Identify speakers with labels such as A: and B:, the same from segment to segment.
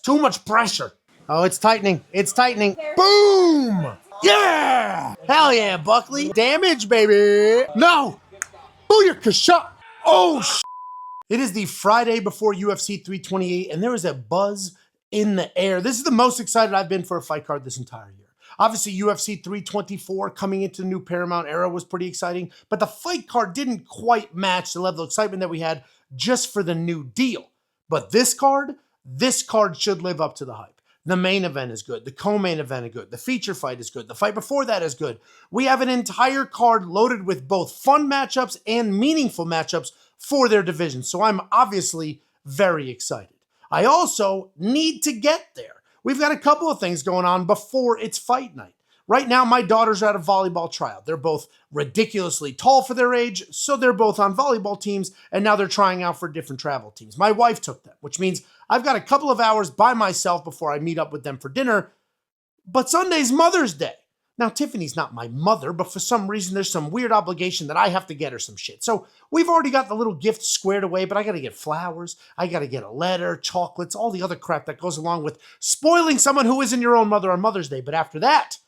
A: Too much pressure. Oh, it's tightening. It's tightening. Boom! Yeah! Hell yeah, Buckley. Damage, baby. No! Booyaka shot. Oh, It is the Friday before UFC 328, and there is a buzz in the air. This is the most excited I've been for a fight card this entire year. Obviously, UFC 324 coming into the new Paramount era was pretty exciting, but the fight card didn't quite match the level of excitement that we had just for the new deal. But this card should live up to the hype. The main event is good. The co-main event is good. The feature fight is good. The fight before that is good. We have an entire card loaded with both fun matchups and meaningful matchups for their division. So I'm obviously very excited. I also need to get there. We've got a couple of things going on before it's fight night. Right now, my daughters are at a volleyball tryout. They're both ridiculously tall for their age, so they're both on volleyball teams, and now they're trying out for different travel teams. My wife took them, which means I've got a couple of hours by myself before I meet up with them for dinner, but Sunday's Mother's Day. Now, Tiffany's not my mother, but for some reason, there's some weird obligation that I have to get her some shit. So we've already got the little gift squared away, but I got to get flowers. I got to get a letter, chocolates, all the other crap that goes along with spoiling someone who isn't your own mother on Mother's Day. But after that,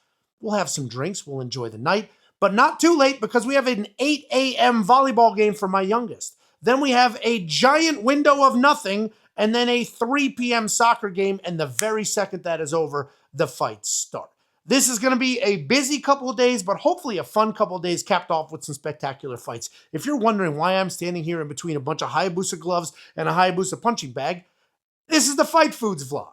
A: we'll have some drinks. We'll enjoy the night, but not too late because we have an 8 a.m. volleyball game for my youngest. Then we have a giant window of nothing and then a 3 p.m. soccer game. And the very second that is over, the fights start. This is going to be a busy couple of days, but hopefully a fun couple of days capped off with some spectacular fights. If you're wondering why I'm standing here in between a bunch of Hayabusa gloves and a Hayabusa punching bag, this is the Fight Foods vlog.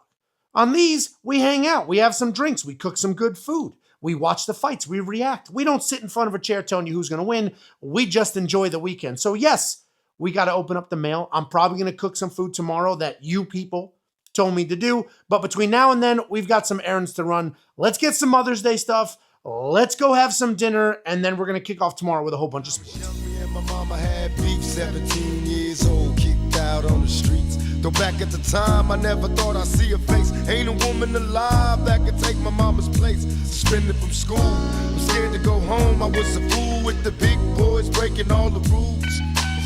A: On these, we hang out. We have some drinks. We cook some good food. We watch the fights. We react. We don't sit in front of a chair telling you who's going to win. We just enjoy the weekend. So yes, we got to open up the mail. I'm probably going to cook some food tomorrow that you people told me to do. But between now and then, we've got some errands to run. Let's get some Mother's Day stuff. Let's go have some dinner. And then we're going to kick off tomorrow with a whole bunch of sports.
B: Me and my mama had beef, 17 years old, kicked out on the streets. Though back at the time, I never thought I'd see her face. Ain't a woman alive that could take my mama's place. Suspended from school, I'm scared to go home. I was a fool with the big boys breaking all the rules.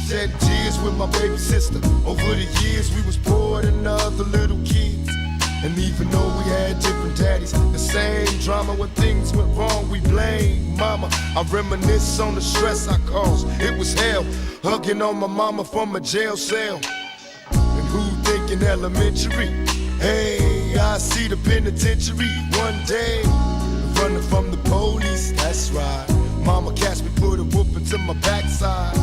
B: Shed tears with my baby sister. Over the years, we was poor than other little kids. And even though we had different daddies, the same drama when things went wrong, we blame mama. I reminisce on the stress I caused. It was hell, hugging on my mama from a jail cell. And who thinking elementary? Hey, I see the penitentiary one day. Running from the police, that's right. Mama catch me, put a whooping to my backside.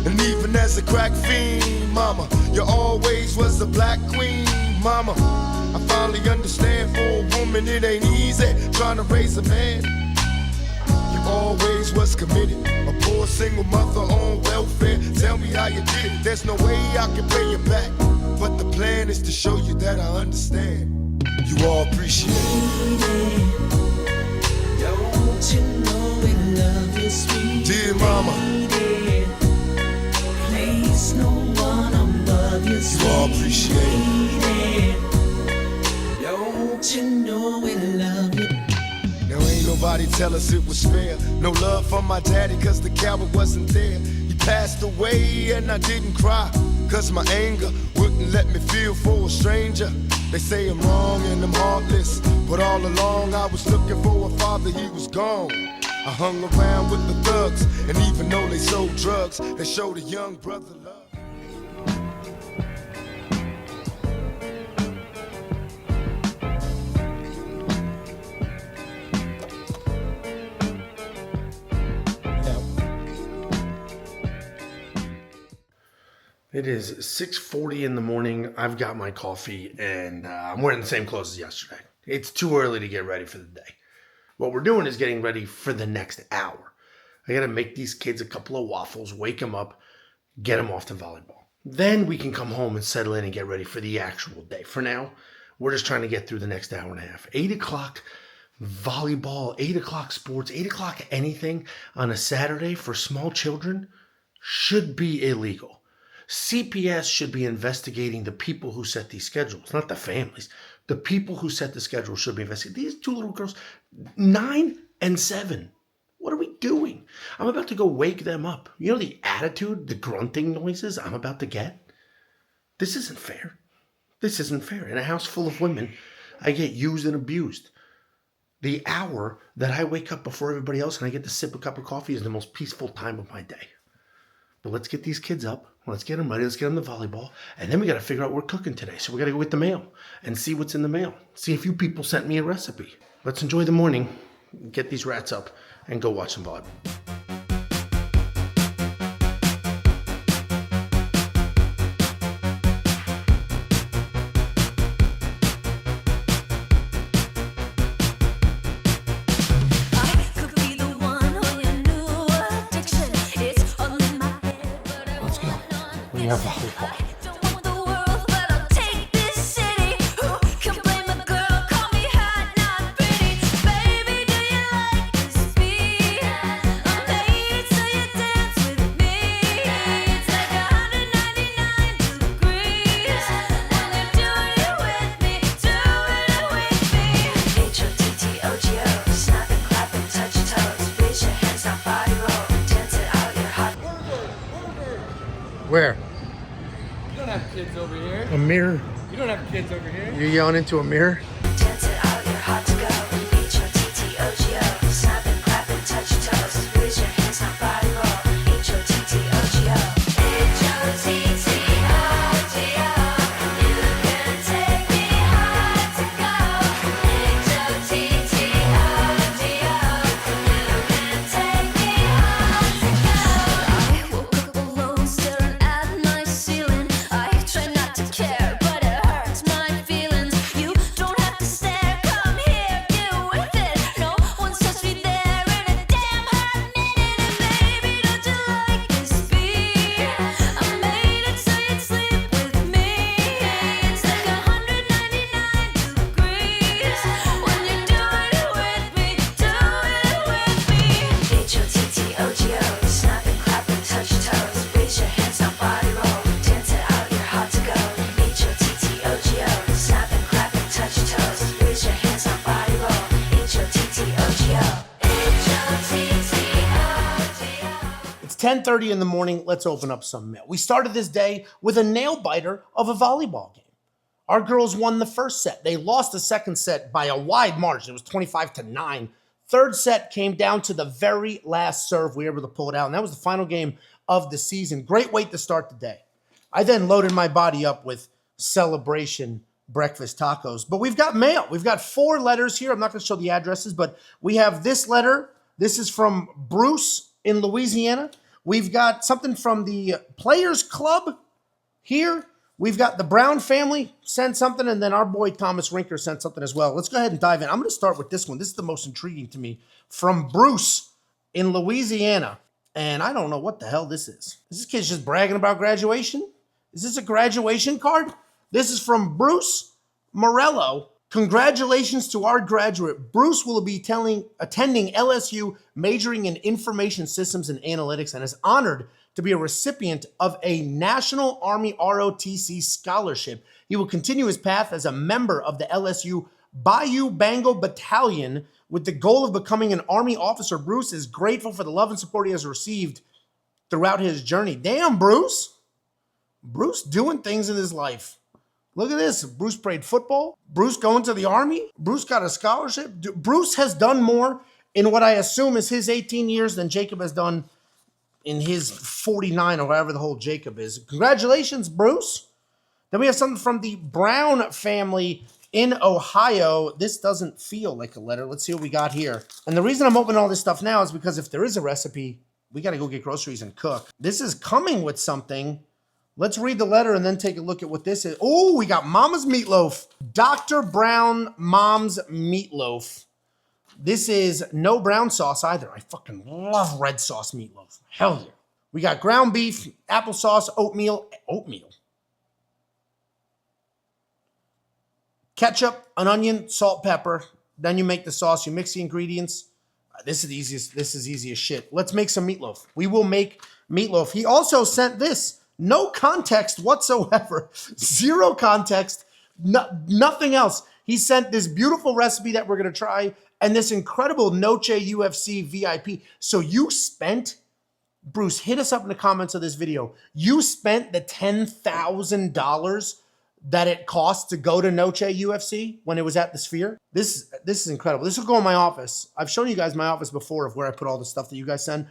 B: And even as a crack fiend, mama, you always was a black queen, mama. I finally understand for a woman it ain't easy trying to raise a man. You always was committed, a poor single mother on welfare. Tell me how you did it, there's no way I can pay you back. But the plan is to show you that I understand. You all appreciate it. Don't you know we love you, sweet dear mama. No one above you, you all appreciate it. Don't you know we love you? Now ain't nobody tell us it was fair. No love from my daddy cause the coward wasn't there. He passed away and I didn't cry cause my anger wouldn't let me feel for a stranger. They say I'm wrong and I'm heartless, but all along I was looking for a father, he was gone. I hung around with the thugs, and even though they sold drugs, they showed a young brother love.
A: It is 6:40 in the morning. I've got my coffee, and I'm wearing the same clothes as yesterday. It's too early to get ready for the day. What we're doing is getting ready for the next hour. I got to make these kids a couple of waffles, wake them up, get them off to volleyball. Then we can come home and settle in and get ready for the actual day. For now, we're just trying to get through the next hour and a half. 8 o'clock volleyball, 8 o'clock sports, 8 o'clock anything on a Saturday for small children should be illegal. CPS should be investigating the people who set these schedules, not the families. The people who set the schedule should be investigating. These two little girls, 9 and 7. What are we doing? I'm about to go wake them up. You know the attitude, the grunting noises I'm about to get? This isn't fair. This isn't fair. In a house full of women, I get used and abused. The hour that I wake up before everybody else and I get to sip a cup of coffee is the most peaceful time of my day. But let's get these kids up. Let's get them ready. Let's get them to volleyball. And then we got to figure out what we're cooking today. So we got to go with the mail and see what's in the mail. See if you people sent me a recipe. Let's enjoy the morning, get these rats up, and go watch some volleyball. Volleyball. Where?
C: You don't have kids over here.
A: A mirror.
C: You don't have kids over here.
A: You're yelling into a mirror?
D: Dance it out, you're hot to go. H-O-T-T-O-G-O. Snap and clap and touch your toes. Raise your hands, now body roll. H-O-T-T-O-G-O. H-O-T-T-O-G-O. You can take me high to go. H-O-T-T-O-G-O. You can take me high to go. I woke up alone, staring at my ceiling. I try not to care, but it hurts my feelings. You don't have to stare, come here, get with it. No one's touched me there in a damn hot minute. And baby, don't you like this beat? I made it so you'd sleep with me. It's like 199 degrees when you're doing it with me, H-O-T-T-O-G-O. Snap and clap and touch your toes. Raise your hands, now body roll. Dance it out, you're hot to go. H-O-T-T-O-G-O. Snap and clap and touch your toes. Raise your hands, now body roll. H-O-T-T-O-G-O. H-O-T-T-O-G-O.
A: It's 10:30 in the morning. Let's open up some mail. We started this day with a nail biter of a volleyball game. Our girls won the first set. They lost the second set by a wide margin. It was 25-9. Third set came down to the very last serve. We were able to pull it out, and that was the final game of the season. Great way to start the day. I then loaded my body up with celebration breakfast tacos. But we've got mail. We've got 4 letters here. I'm not going to show the addresses, but we have this letter. This is from Bruce in Louisiana. We've got something from the Players Club here. We've got the Brown family sent something, and then our boy Thomas Rinker sent something as well. Let's go ahead and dive in. I'm going to start with this one. This is the most intriguing to me. From Bruce in Louisiana. And I don't know what the hell this is. Is this kid just bragging about graduation? Is this a graduation card? This is from Bruce Morello. Congratulations to our graduate. Bruce will be attending LSU, majoring in information systems and analytics, and is honored to be a recipient of a National Army ROTC scholarship. He will continue his path as a member of the LSU Bayou Bengal Battalion with the goal of becoming an Army officer. Bruce is grateful for the love and support he has received throughout his journey. Damn, Bruce. Bruce doing things in his life. Look at this. Bruce played football. Bruce going to the Army. Bruce got a scholarship. Bruce has done more in what I assume is his 18 years than Jacob has done in his 49 or whatever the whole Jacob is. Congratulations, Bruce. Then we have something from the Brown family in Ohio. This doesn't feel like a letter. Let's see what we got here. And the reason I'm opening all this stuff now is because if there is a recipe, we got to go get groceries and cook. This is coming with something. Let's read the letter and then take a look at what this is. Oh, we got Mama's Meatloaf. Dr. Brown Mom's Meatloaf. This is no brown sauce either. I fucking love red sauce meatloaf. Hell yeah. We got ground beef, applesauce, oatmeal, ketchup, an onion, salt, pepper. Then you make the sauce. You mix the ingredients. This is easiest. This is easy as shit. Let's make some meatloaf. We will make meatloaf. He also sent this. No context whatsoever. Zero context. Nothing else. He sent this beautiful recipe that we're going to try and this incredible Noche UFC VIP. So you spent, Bruce, hit us up in the comments of this video. You spent the $10,000 that it cost to go to Noche UFC when it was at the Sphere. This is incredible. This will go in my office. I've shown you guys my office before of where I put all the stuff that you guys send.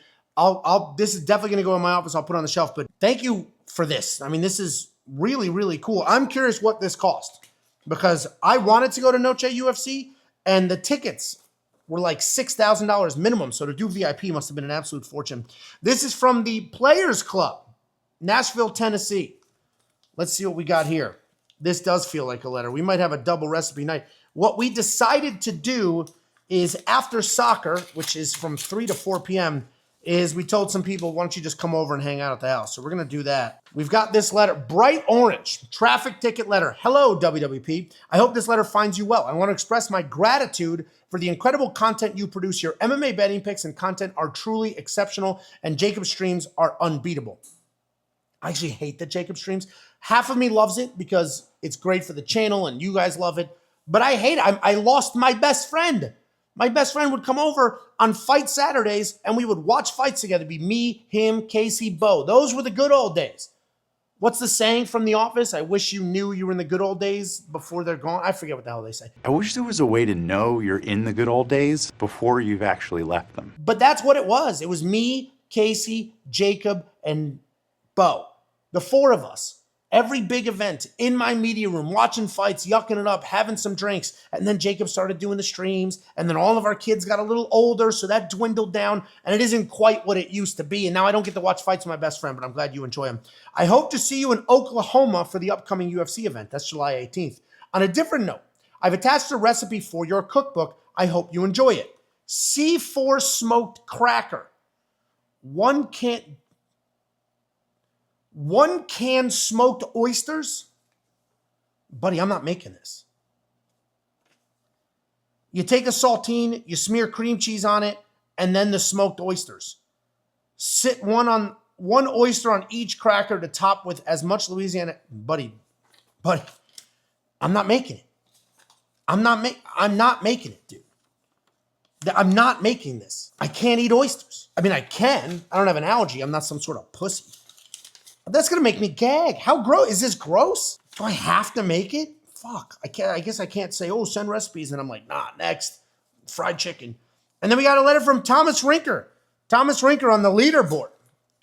A: This is definitely gonna go in my office. I'll put it on the shelf, but thank you for this. I mean, this is really, really cool. I'm curious what this cost because I wanted to go to Noche UFC and the tickets were like $6,000 minimum. So to do VIP must have been an absolute fortune. This is from the Players Club, Nashville, Tennessee. Let's see what we got here. This does feel like a letter. We might have a double recipe night. What we decided to do is after soccer, which is from 3 to 4 p.m., is we told some people, why don't you just come over and hang out at the house? So we're going to do that. We've got this letter, bright orange, traffic ticket letter. Hello, WWP. I hope this letter finds you well. I want to express my gratitude for the incredible content you produce. Your MMA betting picks and content are truly exceptional, and Jacob's streams are unbeatable. I actually hate the Jacob streams. Half of me loves it because it's great for the channel and you guys love it. But I hate it. I lost my best friend. My best friend would come over on fight Saturdays and we would watch fights together. It'd be me, him, Casey, Bo. Those were the good old days. What's the saying from The Office? I wish you knew you were in the good old days before they're gone. I forget what the hell they say.
E: I wish there was a way to know you're in the good old days before you've actually left them.
A: But that's what it was. It was me, Casey, Jacob, and Bo. The four of us. Every big event in my media room, watching fights, yucking it up, having some drinks. And then Jacob started doing the streams. And then all of our kids got a little older, so that dwindled down. And it isn't quite what it used to be. And now I don't get to watch fights with my best friend, but I'm glad you enjoy them. I hope to see you in Oklahoma for the upcoming UFC event. That's July 18th. On a different note, I've attached a recipe for your cookbook. I hope you enjoy it. C4 smoked cracker. One can smoked oysters? Buddy, I'm not making this. You take a saltine, you smear cream cheese on it, and then the smoked oysters. Sit one oyster on each cracker to top with as much Louisiana. Buddy, I'm not making it. I'm not making it, dude. I'm not making this. I can't eat oysters. I mean, I can. I don't have an allergy. I'm not some sort of pussy. That's going to make me gag. How gross? Is this gross? Do I have to make it? Fuck. I guess I can't say, oh, send recipes. And I'm like, nah, next. Fried chicken. And then we got a letter from Thomas Rinker. Thomas Rinker on the leaderboard.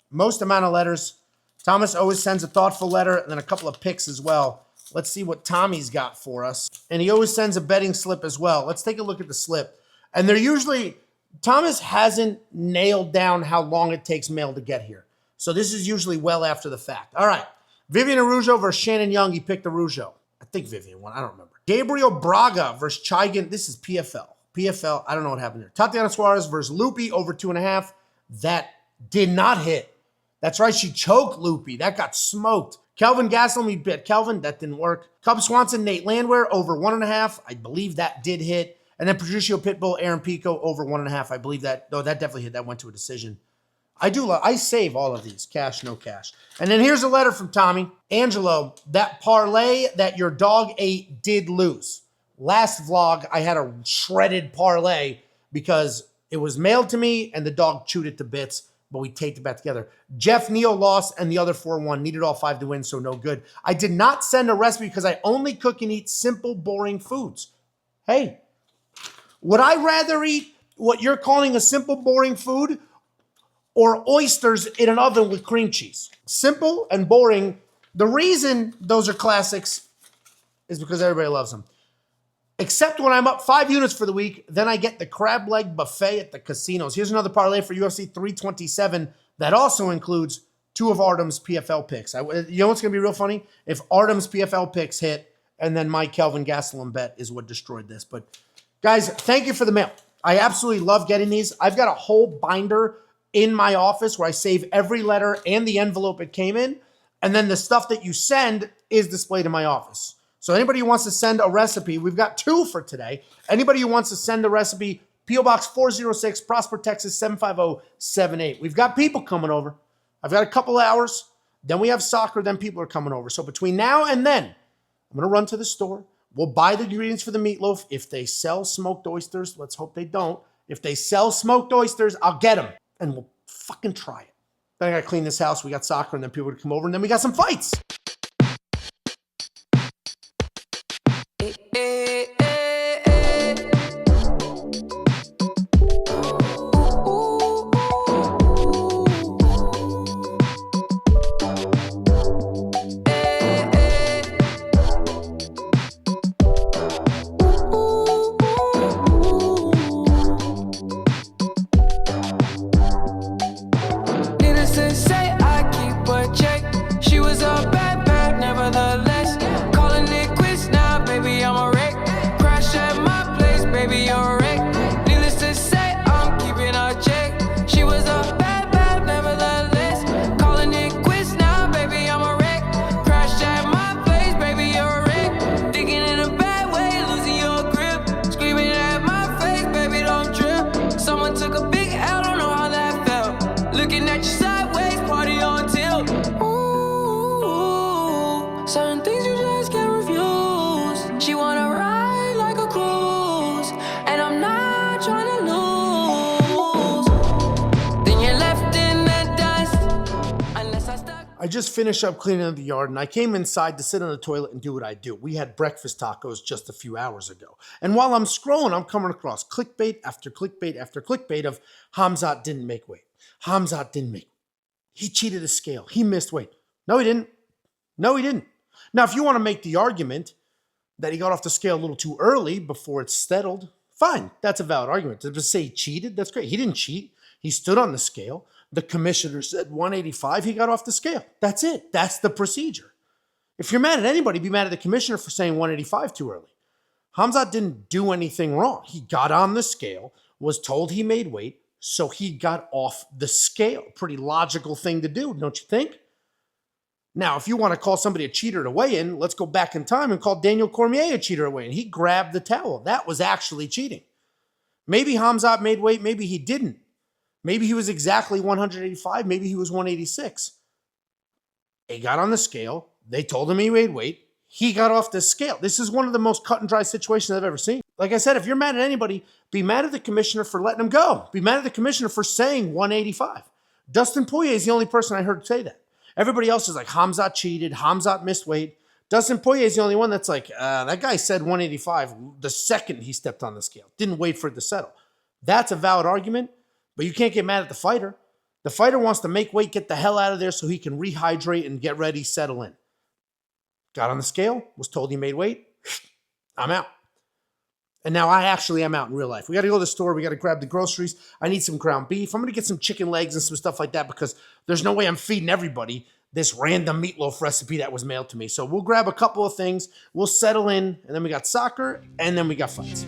A: Most amount of letters. Thomas always sends a thoughtful letter and then a couple of picks as well. Let's see what Tommy's got for us. And he always sends a betting slip as well. Let's take a look at the slip. And they're usually, Thomas hasn't nailed down how long it takes mail to get here. So this is usually well after the fact. All right. Vivian Araujo versus Shannon Young. He picked Araujo. I think Vivian won. I don't remember. Gabriel Braga versus Chigan. This is PFL. PFL. I don't know what happened there. Tatiana Suarez versus Lupi over 2.5. That did not hit. That's right. She choked Lupi. That got smoked. Kelvin Gastelum, we bet Kelvin. That didn't work. Cub Swanson, Nate Landwehr over 1.5. I believe that did hit. And then Patricio Pitbull, Aaron Pico over 1.5. I believe that. No, that definitely hit. That went to a decision. I save all of these. Cash, no cash. And then here's a letter from Tommy. Angelo, that parlay that your dog ate did lose. Last vlog, I had a shredded parlay because it was mailed to me and the dog chewed it to bits, but we taped it back together. Jeff Neal lost and the other 4 won. Needed all 5 to win, so no good. I did not send a recipe because I only cook and eat simple, boring foods. Hey, would I rather eat what you're calling a simple, boring food or oysters in an oven with cream cheese? Simple and boring. The reason those are classics is because everybody loves them. Except when I'm up 5 units for the week, then I get the crab leg buffet at the casinos. Here's another parlay for UFC 327 that also includes 2 of Artem's PFL picks. You know what's going to be real funny? If Artem's PFL picks hit, and then my Kelvin Gastelum bet is what destroyed this. But guys, thank you for the mail. I absolutely love getting these. I've got a whole binder in my office where I save every letter and the envelope it came in. And then the stuff that you send is displayed in my office. So anybody who wants to send a recipe, we've got 2 for today. Anybody who wants to send a recipe, P.O. Box 406, Prosper, Texas 75078. We've got people coming over. I've got a couple hours. Then we have soccer. Then people are coming over. So between now and then, I'm going to run to the store. We'll buy the ingredients for the meatloaf. If they sell smoked oysters, let's hope they don't. If they sell smoked oysters, I'll get them. And we'll fucking try it. Then I got to clean this house. We got soccer, and then people would come over, and then we got some fights. just finished up cleaning up the yard, and I came inside to sit on the toilet and do what I do. We had breakfast tacos just a few hours ago. And while I'm scrolling, I'm coming across clickbait after clickbait after clickbait of Khamzat didn't make weight. Khamzat didn't make weight. He cheated a scale. He missed weight. No, he didn't. No, he didn't. Now, if you want to make the argument that he got off the scale a little too early before it's settled, fine. That's a valid argument. To say he cheated, that's great. He didn't cheat. He stood on the scale. The commissioner said 185. He got off the scale. That's it. That's the procedure. If you're mad at anybody, be mad at the commissioner for saying 185 too early. Khamzat didn't do anything wrong. He got on the scale, was told he made weight, so he got off the scale. Pretty logical thing to do, don't you think? Now, if you want to call somebody a cheater to weigh in, let's go back in time and call Daniel Cormier a cheater to weigh in. He grabbed the towel. That was actually cheating. Maybe Khamzat made weight, maybe he didn't. Maybe he was exactly 185. Maybe he was 186. He got on the scale. They told him he made weight. He got off the scale. This is one of the most cut and dry situations I've ever seen. Like I said, if you're mad at anybody, be mad at the commissioner for letting him go. Be mad at the commissioner for saying 185. Dustin Poirier is the only person I heard say that. Everybody else is like, Khamzat cheated. Khamzat missed weight. Dustin Poirier is the only one that's like, that guy said 185 the second he stepped on the scale. Didn't wait for it to settle. That's a valid argument. But you can't get mad at the fighter. The fighter wants to make weight, get the hell out of there so he can rehydrate and get ready, settle in. Got on the scale, was told he made weight. I'm out. And now I actually am out in real life. We got to go to the store. We got to grab the groceries. I need some ground beef. I'm going to get some chicken legs and some stuff like that because there's no way I'm feeding everybody this random meatloaf recipe that was mailed to me. So we'll grab a couple of things. We'll settle in. And then we got soccer. And then we got fights.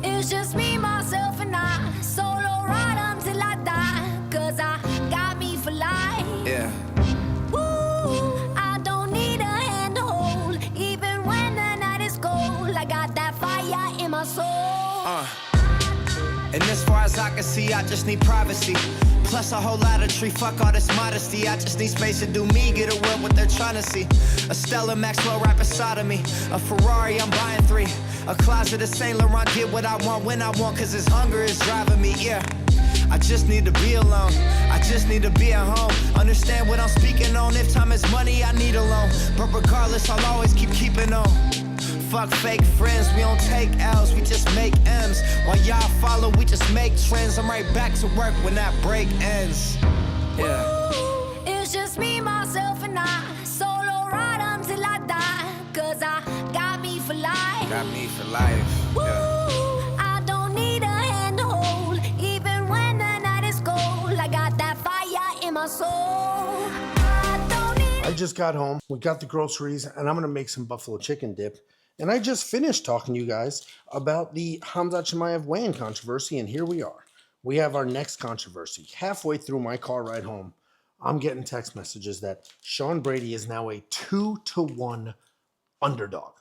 D: It's just me, myself, and I. Solo ride until I die. Cause I got me for life.
F: Yeah.
D: Woo, I don't need a hand to hold. Even when the night is cold, I got that fire in my soul.
F: And as far as I can see, I just need privacy. Plus a whole lot of tree, fuck all this modesty. I just need space to do me, get away what they're trying to see. A Stella Maxwell right beside of me. A Ferrari, I'm buying 3. A closet of Saint Laurent, get what I want when I want, cause this hunger is driving me, yeah. I just need to be alone. I just need to be at home. Understand what I'm speaking on. If time is money, I need a loan. But regardless, I'll always keeping on. Fuck fake friends, we don't take L's, we just make M's. While y'all follow, we just make trends. I'm right back to work when that break ends. Yeah.
D: Woo, it's just me, myself, and I. Solo ride until I die. Cause I got me for life.
F: Got me for life.
D: Woo,
F: Yeah.
D: I don't need a hand to hold. Even when the night is cold, I got that fire in my soul. I don't need.
A: I just got home. We got the groceries, and I'm going to make some buffalo chicken dip. And I just finished talking to you guys about the Khamzat Chimaev weigh-in controversy, and here we are. We have our next controversy. Halfway through my car ride home, I'm getting text messages that Sean Brady is now a 2-1 underdog.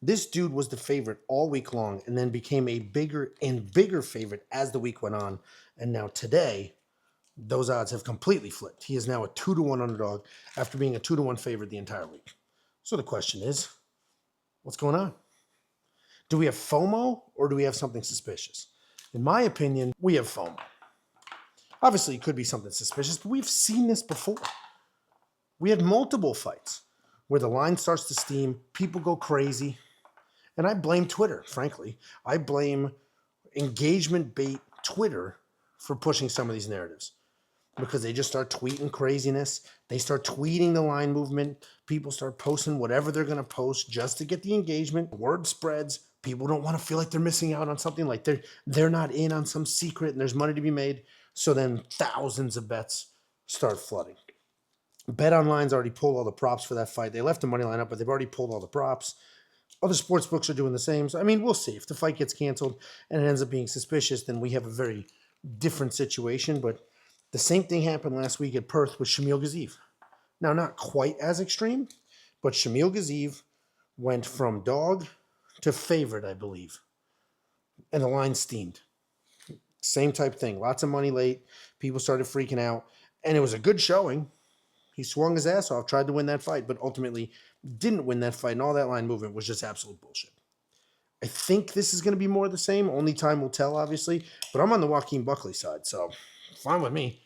A: This dude was the favorite all week long and then became a bigger and bigger favorite as the week went on. And now today, those odds have completely flipped. He is now a 2-1 underdog after being a 2-1 favorite the entire week. So the question is, what's going on? Do we have FOMO or do we have something suspicious? In my opinion, we have FOMO. Obviously, it could be something suspicious, but we've seen this before. We had multiple fights where the line starts to steam, people go crazy, and I blame Twitter, frankly. I blame engagement bait Twitter for pushing some of these narratives because they just start tweeting craziness. They start tweeting the line movement. People start posting whatever they're going to post just to get the engagement. Word spreads. People don't want to feel like they're missing out on something, like they're not in on some secret and there's money to be made. So then thousands of bets start flooding. Bet Online's already pulled all the props for that fight. They left the money line up, but they've already pulled all the props. Other sports books are doing the same. So, I mean, we'll see. If the fight gets canceled and it ends up being suspicious, then we have a very different situation. But the same thing happened last week at Perth with Shamil Gaziev. Now, not quite as extreme, but Shamil Gaziev went from dog to favorite, I believe. And the line steamed. Same type thing. Lots of money late. People started freaking out. And it was a good showing. He swung his ass off, tried to win that fight, but ultimately didn't win that fight. And all that line movement was just absolute bullshit. I think this is going to be more of the same. Only time will tell, obviously. But I'm on the Joaquin Buckley side, so fine with me.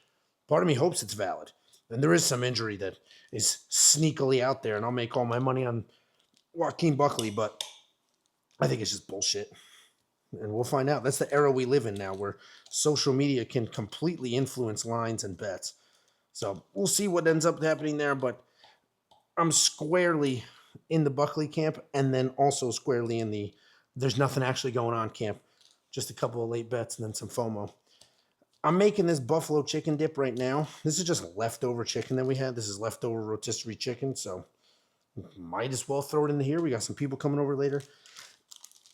A: Part of me hopes it's valid. And there is some injury that is sneakily out there, and I'll make all my money on Joaquin Buckley, but I think it's just bullshit. And we'll find out. That's the era we live in now, where social media can completely influence lines and bets. So we'll see what ends up happening there, but I'm squarely in the Buckley camp, and then also squarely in the there's nothing actually going on camp. Just a couple of late bets and then some FOMO. I'm making this buffalo chicken dip right now. This is just leftover chicken that we had. This is leftover rotisserie chicken, so might as well throw it in here. We got some people coming over later.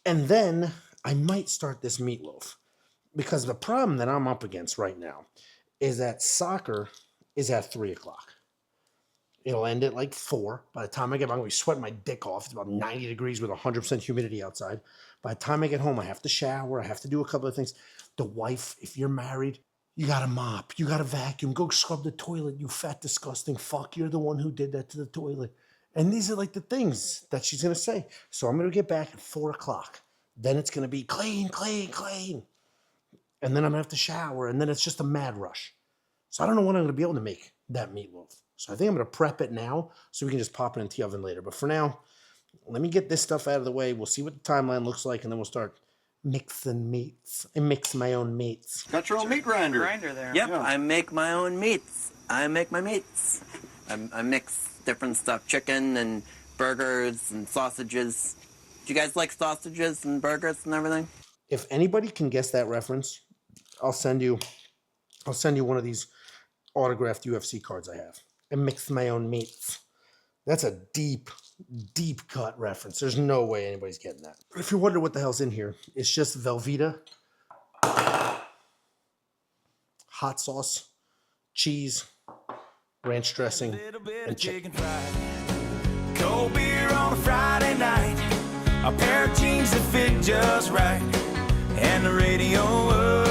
A: And then I might start this meatloaf, because the problem that I'm up against right now is that soccer is at 3 o'clock. It'll end at like 4. By the time I get back, I'm going to be sweating my dick off. It's about 90 degrees with 100% humidity outside. By the time I get home, I have to shower. I have to do a couple of things. The wife, if you're married, you got to mop. You got to vacuum. Go scrub the toilet, you fat, disgusting fuck. You're the one who did that to the toilet. And these are like the things that she's going to say. So I'm going to get back at 4 o'clock. Then it's going to be clean, clean, clean. And then I'm going to have to shower. And then it's just a mad rush. So I don't know when I'm going to be able to make that meatloaf. So I think I'm going to prep it now so we can just pop it into the oven later. But for now, let me get this stuff out of the way. We'll see what the timeline looks like, and then we'll start mixing meats. I mix my own meats.
G: Got your own meat grinder.
H: There.
G: Yep,
H: Yeah.
G: I make my own meats. I make my meats. I mix different stuff, chicken and burgers and sausages. Do you guys like sausages and burgers and everything?
A: If anybody can guess that reference, I'll send you one of these autographed UFC cards I have. I mix my own meats. That's a deep, deep cut reference. There's no way anybody's getting that. If you're wondering what the hell's in here, it's just Velveeta, hot sauce, cheese, ranch dressing, and chicken.
F: Cold beer on a Friday night, a pair of jeans that fit just right, and the radio up.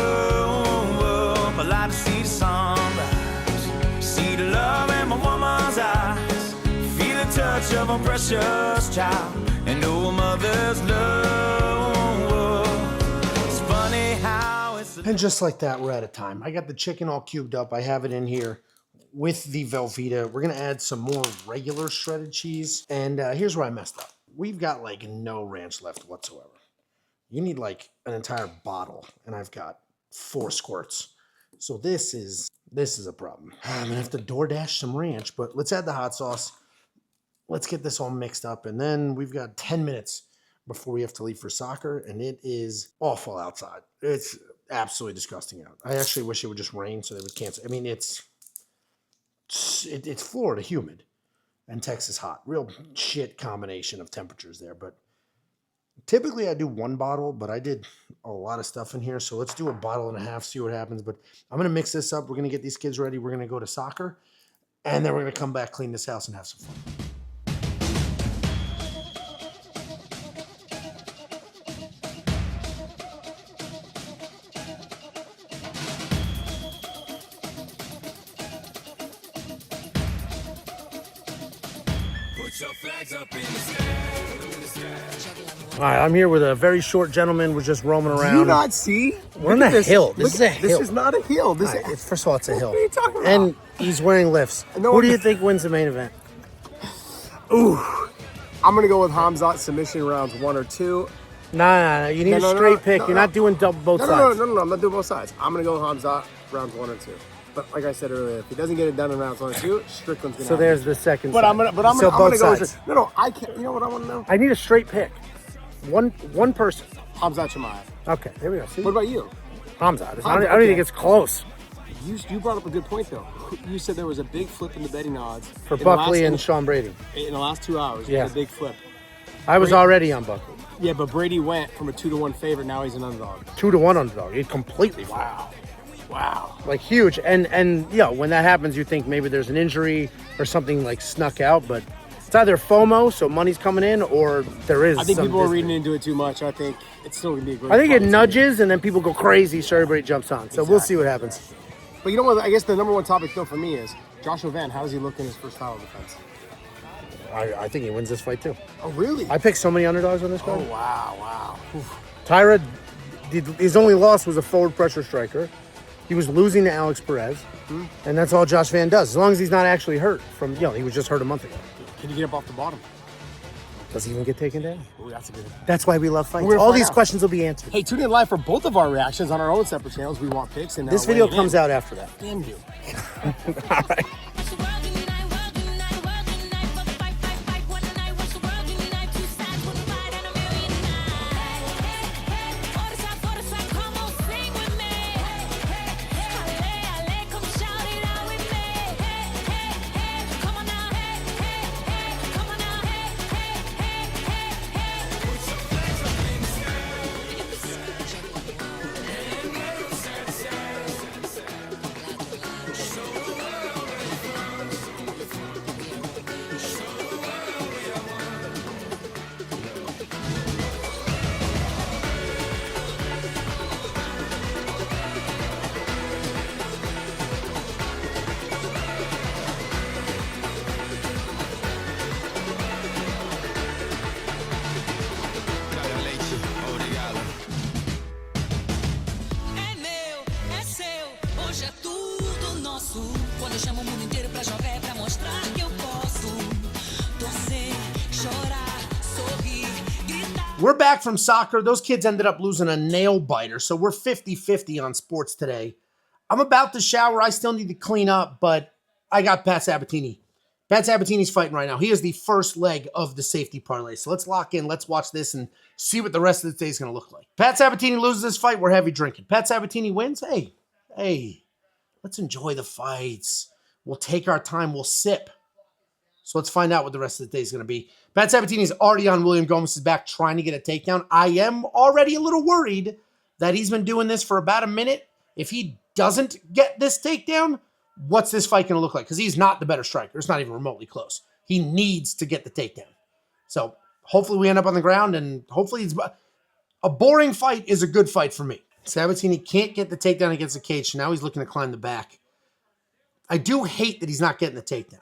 F: I like to see the sunrise, see the love in my woman's eyes, feel the touch of a precious child, and know a mother's love. It's funny how it's...
A: And just like that, we're out of time. I got the chicken all cubed up. I have it in here with the Velveeta. We're going to add some more regular shredded cheese. And here's where I messed up. We've got like no ranch left whatsoever. You need like an entire bottle, and I've got 4 squirts. So this is a problem. I'm going to have to DoorDash some ranch, but let's add the hot sauce. Let's get this all mixed up. And then we've got 10 minutes before we have to leave for soccer, and it is awful outside. It's absolutely disgusting out. I actually wish it would just rain so they would cancel. I mean, it's Florida humid and Texas hot. Real shit combination of temperatures there. But typically I do 1 bottle, but I did a lot of stuff in here. So let's do a bottle and a half, see what happens. But I'm going to mix this up. We're going to get these kids ready. We're going to go to soccer. And then we're going to come back, clean this house, and have some fun. All right, I'm here with a very short gentleman who's just roaming around.
H: Do you not see?
A: We're on a hill. This is a hill.
H: This is not a hill. This
A: All right,
H: is...
A: first of all, it's a hill.
H: What are you talking about?
A: And he's wearing lifts.
H: No,
A: Who do you think wins the main event?
H: Ooh. I'm going to go with Khamzat submission rounds 1 or 2.
A: Nah. You need a straight pick. You're not doing both sides.
H: No. I'm not doing both sides. I'm going to go with Khamzat rounds 1 or 2. But like I said earlier, if he doesn't get it done in rounds 1 or 2, Strickland's going to
A: So there's the second
H: But
A: side.
H: I'm going to
A: So
H: go
A: both sides.
H: with... No, I can't. You know what I want to know?
A: I need a straight pick. One person.
H: Khamzat Chimaev.
A: Okay, there we go. See?
H: What about you?
A: Khamzat. I don't even think it's close.
H: You brought up a good point, though. You said there was a big flip in the betting odds.
A: For Buckley and Sean Brady.
H: In the last 2 hours,
A: Yeah.
H: a big flip.
A: I was already on Buckley.
H: Yeah, but Brady went from a 2-1 favorite. Now he's an underdog.
A: 2-1 underdog. He completely flipped.
H: Wow.
A: Like huge. And when that happens, you think maybe there's an injury or something like snuck out, but it's either FOMO, so money's coming in, or there is.
H: I think
A: some
H: people are
A: business.
H: reading into it too much. I think it's still gonna be a great.
A: I think it
H: fight.
A: nudges, and then people go crazy, so everybody jumps on. So we'll see what happens.
H: But you know what? I guess the number one topic though for me is Joshua Van. How does he look in his first title defense?
A: I think he wins this fight too.
H: Oh, really?
A: I picked so many underdogs on this
H: Oh,
A: card.
H: wow.
A: Taira, his only loss was a forward pressure striker. He was losing to Alex Perez, and that's all Josh Van does. As long as he's not actually hurt from, he was just hurt a month ago.
H: Can you get up off the bottom?
A: Does he even get taken down?
H: Ooh, that's a good one.
A: That's why we love fights.
H: We're gonna
A: All
H: find
A: these
H: out.
A: questions will be answered.
H: Hey, tune in live for both of our reactions on our own separate channels. We want picks. And
A: This video comes out after that.
H: Damn you.
A: All right. We're back from soccer. Those kids ended up losing a nail biter, so we're 50-50 on sports today. I'm about to shower. I still need to clean up, but I got Pat Sabatini. Pat Sabatini's fighting right now. He is the first leg of the safety parlay. So let's lock in. Let's watch this and see what the rest of the day is going to look like. Pat Sabatini loses this fight. We're heavy drinking. Pat Sabatini wins. Hey, let's enjoy the fights. We'll take our time. We'll sip. So let's find out what the rest of the day is going to be. Pat Sabatini is already on William Gomis' back trying to get a takedown. I am already a little worried that he's been doing this for about a minute. If he doesn't get this takedown, what's this fight going to look like? Because he's not the better striker. It's not even remotely close. He needs to get the takedown. So hopefully we end up on the ground, and hopefully it's a boring fight is a good fight for me. Sabatini can't get the takedown against the cage, so now he's looking to climb the back. I do hate that he's not getting the takedown.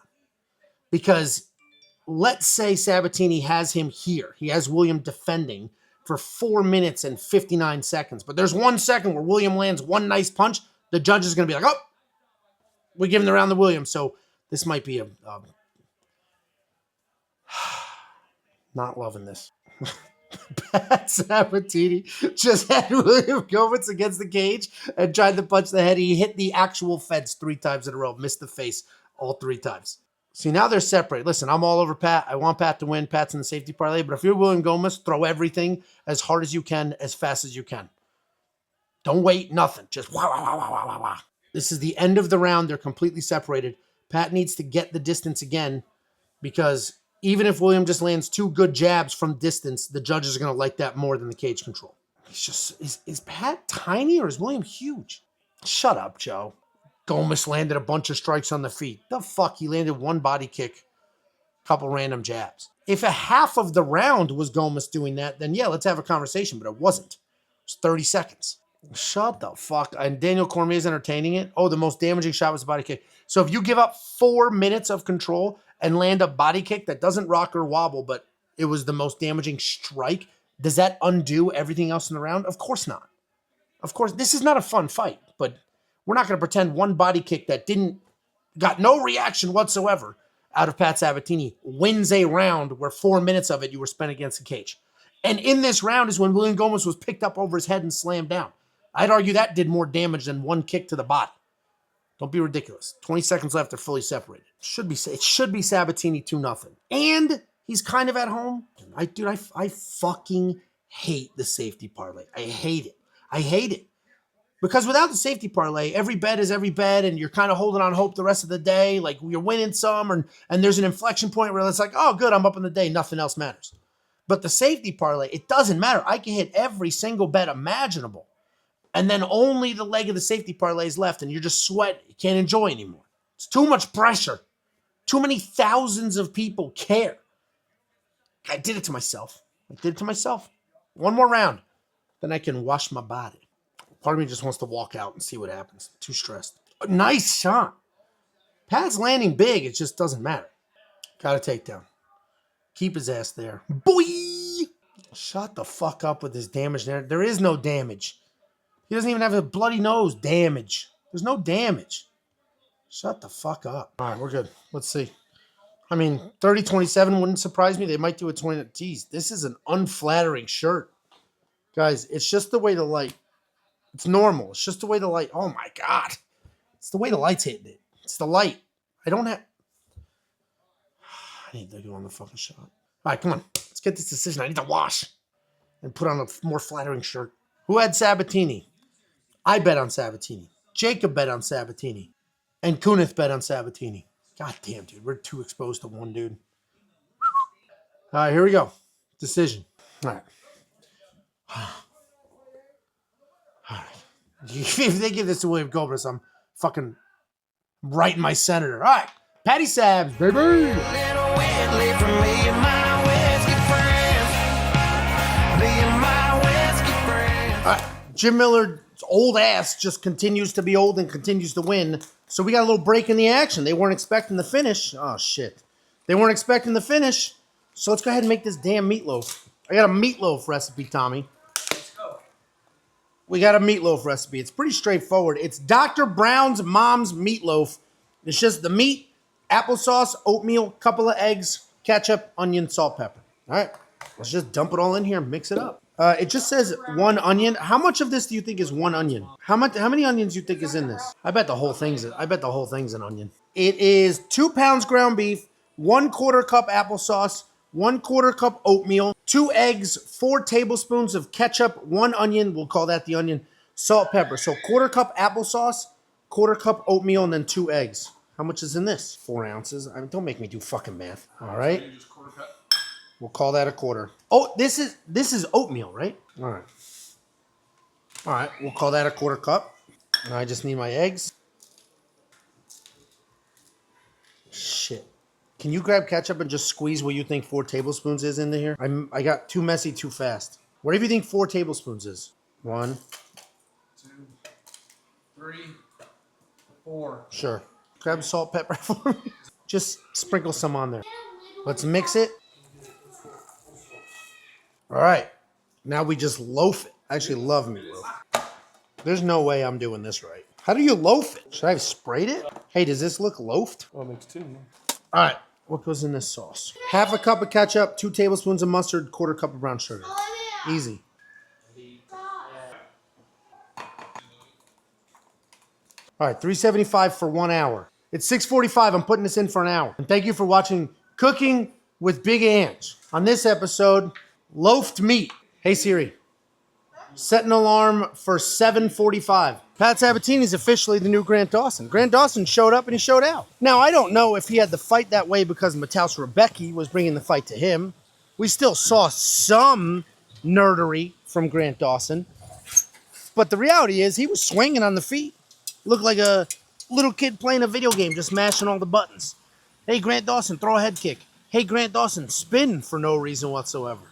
A: Because let's say Sabatini has him here. He has William defending for 4 minutes and 59 seconds. But there's 1 second where William lands one nice punch. The judge is going to be like, oh, we're giving the round to William. So this might be not loving this. Pat Sabatini just had William Gomis against the cage and tried to punch the head. He hit the actual fence 3 times in a row. Missed the face all 3 times. See, now they're separated. Listen, I'm all over Pat. I want Pat to win. Pat's in the safety parlay. But if you're William Gomis, throw everything as hard as you can, as fast as you can. Don't wait, nothing. Just wah, wah, wah, wah, wah, wah, wah. This is the end of the round. They're completely separated. Pat needs to get the distance again because even if William just lands 2 good jabs from distance, the judges are going to like that more than the cage control. It's just, is Pat tiny or is William huge? Shut up, Joe. Gomis landed a bunch of strikes on the feet. The fuck? He landed 1 body kick, couple random jabs. If a half of the round was Gomis doing that, then yeah, let's have a conversation, but it wasn't. It was 30 seconds. Shut the fuck. And Daniel Cormier is entertaining it. Oh, the most damaging shot was a body kick. So if you give up 4 minutes of control and land a body kick that doesn't rock or wobble, but it was the most damaging strike, does that undo everything else in the round? Of course not. Of course, this is not a fun fight, but we're not going to pretend 1 body kick that got no reaction whatsoever out of Pat Sabatini wins a round where 4 minutes of it you were spent against the cage. And in this round is when William Gomis was picked up over his head and slammed down. I'd argue that did more damage than 1 kick to the body. Don't be ridiculous. 20 seconds left, they're fully separated. It should be Sabatini 2-0. And he's kind of at home. I fucking hate the safety parlay. I hate it. Because without the safety parlay, every bet is every bet, and you're kind of holding on hope the rest of the day. Like, you're winning some, and there's an inflection point where it's like, oh, good, I'm up in the day. Nothing else matters. But the safety parlay, it doesn't matter. I can hit every single bet imaginable. And then only the leg of the safety parlay is left, and you're just sweating. You can't enjoy anymore. It's too much pressure. Too many thousands of people care. I did it to myself. 1 more round. Then I can wash my body. Part of me just wants to walk out and see what happens. Too stressed. Nice shot. Pat's landing big. It just doesn't matter. Got a takedown. Keep his ass there. Boy! Shut the fuck up with this damage there. There is no damage. He doesn't even have a bloody nose. Damage. There's no damage. Shut the fuck up. All right, we're good. Let's see. I mean, 30-27 wouldn't surprise me. They might do a 20. Geez, this is an unflattering shirt. Guys, it's just the way the light. It's normal. It's just the way the light. Oh, my God. It's the way the light's hitting it. It's the light. I don't have. I need to go on the fucking shot. All right, come on. Let's get this decision. I need to wash and put on a more flattering shirt. Who had Sabatini? I bet on Sabatini. Jacob bet on Sabatini. And Kunith bet on Sabatini. God damn, dude. We're too exposed to one dude. All right, here we go. Decision. All right. All right. If they give this to William Gomis, I'm fucking writing my senator. All right. Patty Sabs, baby. Jim Miller's old ass just continues to be old and continues to win. So we got a little break in the action. They weren't expecting the finish. Oh, shit. They weren't expecting the finish. So let's go ahead and make this damn meatloaf. I got a meatloaf recipe, Tommy. Let's go. We got a meatloaf recipe. It's pretty straightforward. It's Dr. Brown's mom's meatloaf. It's just the meat, applesauce, oatmeal, couple of eggs, ketchup, onion, salt, pepper. All right. Let's just dump it all in here and mix it up. It just says 1 onion. How much of this do you think is 1 onion? How many onions do you think is in this? I bet the whole thing's an onion. It is 2 pounds ground beef, 1/4 cup applesauce, 1/4 cup oatmeal, 2 eggs, 4 tablespoons of ketchup, 1 onion. We'll call that the onion. Salt, pepper. So 1/4 cup applesauce, 1/4 cup oatmeal, and then 2 eggs. How much is in this? 4 ounces. I mean, don't make me do fucking math. All right. We'll call that 1/4. Oh, this is oatmeal, right? All right. All right, we'll call that 1/4 cup. And I just need my eggs. Shit. Can you grab ketchup and just squeeze what you think 4 tablespoons is into here? I got too messy too fast. Whatever you think 4 tablespoons is. 1,
C: 2, 3, 4.
A: Sure. Grab salt, pepper for me. Just sprinkle some on there. Let's mix it. All right. Now we just loaf it. I actually love meatloaf. There's no way I'm doing this right. How do you loaf it? Should I have sprayed it? Hey, does this look loafed?
C: Oh, it makes 2.
A: All right. What goes in this sauce? 1/2 cup of ketchup, 2 tablespoons of mustard, 1/4 cup of brown sugar. Easy. All right, $3.75 for 1 hour. It's 6:45. I'm putting this in for an hour. And thank you for watching Cooking with Big Ange. On this episode, loafed meat. Hey Siri, set an alarm for 7:45. Pat Sabatini is officially the new Grant Dawson. Grant Dawson showed up and he showed out. Now, I don't know if he had the fight that way because Mateusz Rebecki was bringing the fight to him. We still saw some nerdery from Grant Dawson. But the reality is he was swinging on the feet. Looked like a little kid playing a video game, just mashing all the buttons. Hey, Grant Dawson, throw a head kick. Hey, Grant Dawson, spin for no reason whatsoever.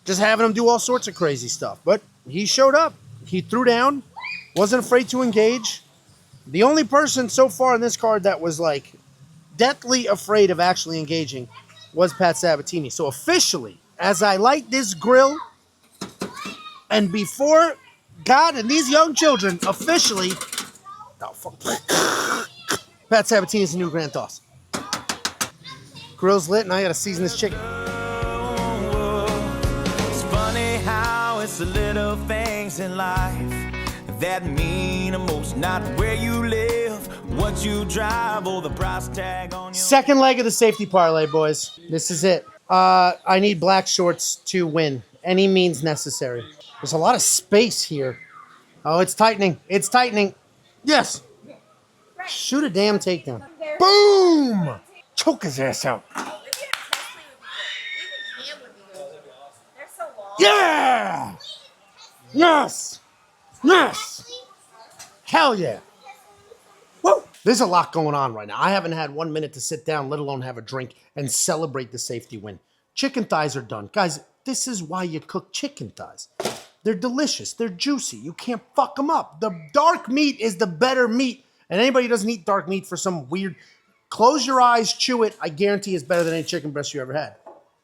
A: Just having him do all sorts of crazy stuff. But he showed up. He threw down. Wasn't afraid to engage. The only person so far in this card that was like deathly afraid of actually engaging was Pat Sabatini. So officially, as I light this grill, and before God and these young children officially, oh fuck, Pat Sabatini is the new Grant Dawson. Grill's lit, and I gotta season this chicken.
F: It's funny how it's the little things in life that mean the most, not where you live, what you drive, or the price tag on your...
A: Second leg of the safety parlay, boys. This is it. I need black shorts to win. Any means necessary. There's a lot of space here. Oh, it's tightening. It's tightening. Yes. Shoot a damn takedown. Boom! Choke his ass out. Yeah! Yes! Yes! Hell yeah! Woo! There's a lot going on right now. I haven't had 1 minute to sit down, let alone have a drink and celebrate the safety win. Chicken thighs are done. Guys, this is why you cook chicken thighs. They're delicious. They're juicy. You can't fuck them up. The dark meat is the better meat. And anybody who doesn't eat dark meat for some weird... Close your eyes, chew it. I guarantee it's better than any chicken breast you ever had.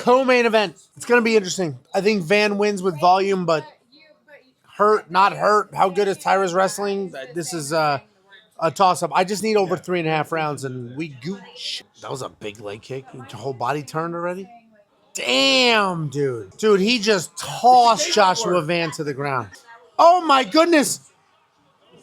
A: Co-main event. It's going to be interesting. I think Van wins with volume, but hurt, not hurt. How good is Taira's wrestling? This is a toss-up. I just need over 3.5 rounds, and we gooch. That was a big leg kick. Your whole body turned already? Damn, dude. Dude, he just tossed Joshua Van to the ground. Oh, my goodness.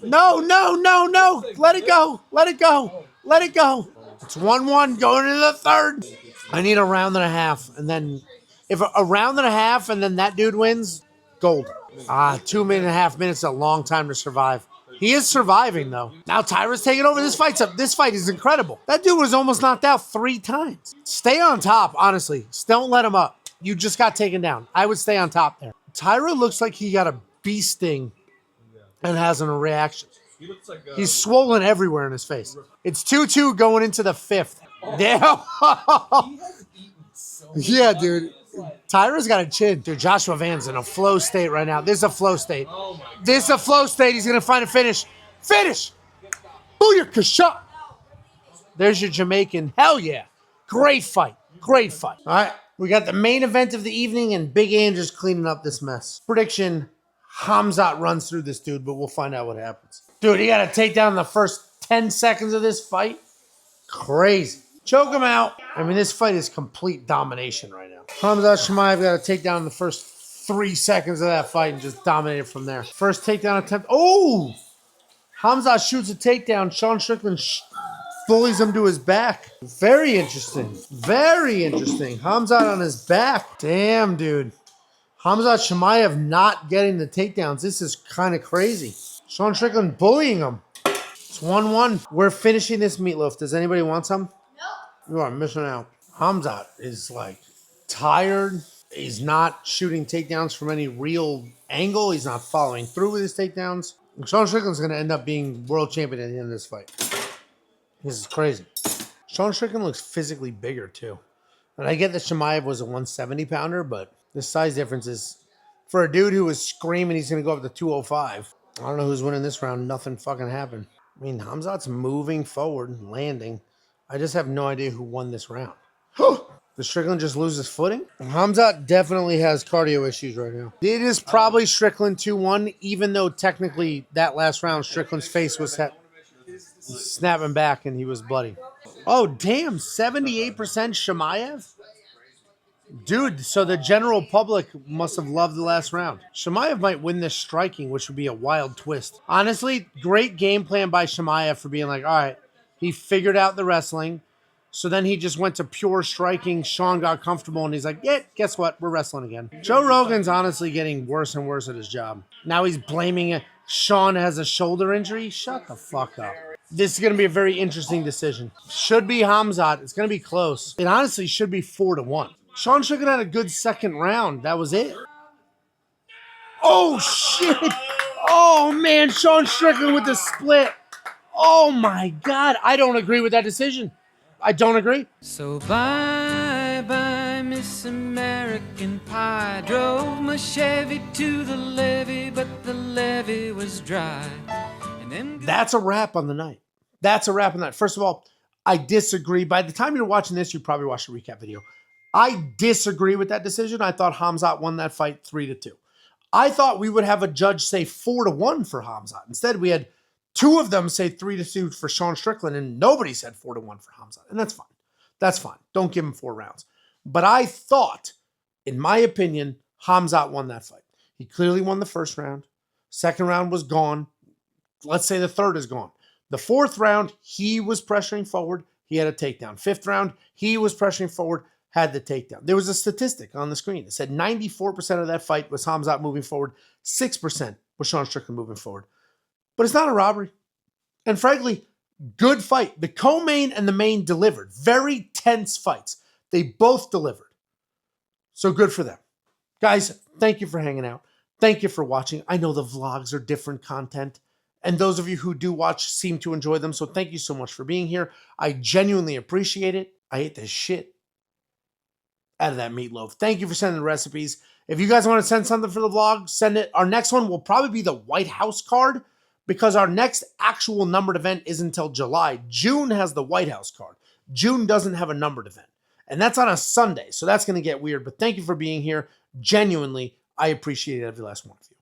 A: No, no, no, no. Let it go. Let it go. Let it go. It's 1-1 going into the third. I need a round and a half. And then if a round and a half and then that dude wins, gold. 2.5 minutes is a long time to survive. He is surviving, though. Now Taira's taking over. This fight is incredible. That dude was almost knocked out 3 times. Stay on top, honestly. Don't let him up. You just got taken down. I would stay on top there. Taira looks like he got a bee sting and has a reaction. He's swollen everywhere in his face. It's 2-2 going into the 5th. Yeah. Yeah, dude. Taira's got a chin. Dude, Joshua Van's in a flow state right now. This is a flow state. This is a flow state. He's going to find a finish. Finish! Booyakasha! There's your Jamaican. Hell yeah. Great fight. Great fight. All right. We got the main event of the evening, and Big Andrew's cleaning up this mess. Prediction, Khamzat runs through this dude, but we'll find out what happens. Dude, he got to take down the first 10 seconds of this fight. Crazy. Choke him out. I mean, this fight is complete domination right now. Khamzat Chimaev got to take down the first 3 seconds of that fight and just dominate it from there. First takedown attempt. Oh! Khamzat shoots a takedown. Sean Strickland bullies him to his back. Very interesting. Very interesting. Khamzat on his back. Damn, dude. Khamzat Chimaev not getting the takedowns. This is kind of crazy. Sean Strickland bullying him. It's 1-1. We're finishing this meatloaf. Does anybody want some? You are missing out. Khamzat is like tired. He's not shooting takedowns from any real angle. He's not following through with his takedowns. Sean Strickland's going to end up being world champion at the end of this fight. This is crazy. Sean Strickland looks physically bigger too. And I get that Chimaev was a 170 pounder, but the size difference is for a dude who was screaming he's going to go up to 205. I don't know who's winning this round. Nothing fucking happened. I mean, Khamzat's moving forward, landing. I just have no idea who won this round. Does Strickland just lose his footing? Khamzat definitely has cardio issues right now. It is probably Strickland 2-1, even though technically that last round, Strickland's face was snapping back and he was bloody. Oh, damn. 78% Chimaev? Dude, so the general public must have loved the last round. Chimaev might win this striking, which would be a wild twist. Honestly, great game plan by Chimaev for being like, all right, he figured out the wrestling. So then he just went to pure striking. Sean got comfortable and he's like, yeah, guess what? We're wrestling again. Joe Rogan's honestly getting worse and worse at his job. Now he's blaming Sean has a shoulder injury. Shut the fuck up. This is going to be a very interesting decision. Should be Khamzat. It's going to be close. It honestly should be 4-1. Sean Strickland had a good second round. That was it. Oh, shit. Oh, man. Sean Strickland with the split. Oh, my God. I don't agree with that decision. I don't agree.
I: So bye-bye, Miss American Pie. Drove my Chevy to the levee, but the levee was dry. And then
A: that's a wrap on the night. That's a wrap on the night. First of all, I disagree. By the time you're watching this, you probably watched a recap video. I disagree with that decision. I thought Khamzat won that fight 3-2. I thought we would have a judge say 4-1 for Khamzat. Instead, we had two of them say 3-2 for Sean Strickland, and nobody said 4-1 for Khamzat. And that's fine. That's fine. Don't give him 4 rounds. But I thought, in my opinion, Khamzat won that fight. He clearly won the first round. Second round was gone. Let's say the third is gone. The fourth round, he was pressuring forward. He had a takedown. Fifth round, he was pressuring forward. Had the takedown. There was a statistic on the screen that said 94% of that fight was Khamzat moving forward, 6% was Sean Strickland moving forward. But it's not a robbery. And frankly, good fight. The co-main and the main delivered. Very tense fights. They both delivered. So good for them. Guys, thank you for hanging out. Thank you for watching. I know the vlogs are different content, and those of you who do watch seem to enjoy them, so thank you so much for being here. I genuinely appreciate it. I ate the shit out of that meatloaf. Thank you for sending the recipes. If you guys want to send something for the vlog, send it. Our next one will probably be the White House card because our next actual numbered event isn't until July. June has the White House card. June doesn't have a numbered event. And that's on a Sunday, so that's going to get weird. But thank you for being here. Genuinely, I appreciate every last one of you.